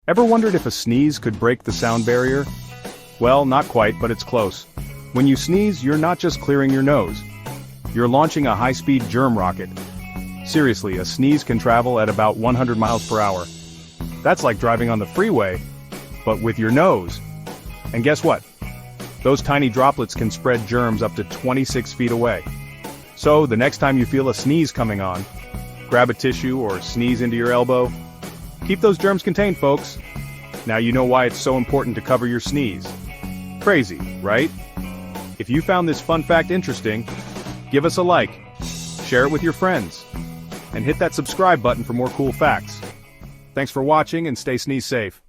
Ever wondered if a sneeze could break the sound barrier? Well, not quite, but it's close. When you sneeze, you're not just clearing your nose. You're launching a high-speed germ rocket. Seriously, a sneeze can travel at about 100 miles per hour. That's like driving on the freeway, but with your nose. And guess what? Those tiny droplets can spread germs up to 26 feet away. So, the next time you feel a sneeze coming on, grab a tissue or sneeze into your elbow. Keep those germs contained, folks. Now you know why it's so important to cover your sneeze. Crazy, right? If you found this fun fact interesting, give us a like, share it with your friends, and hit that subscribe button for more cool facts. Thanks for watching and stay sneeze safe.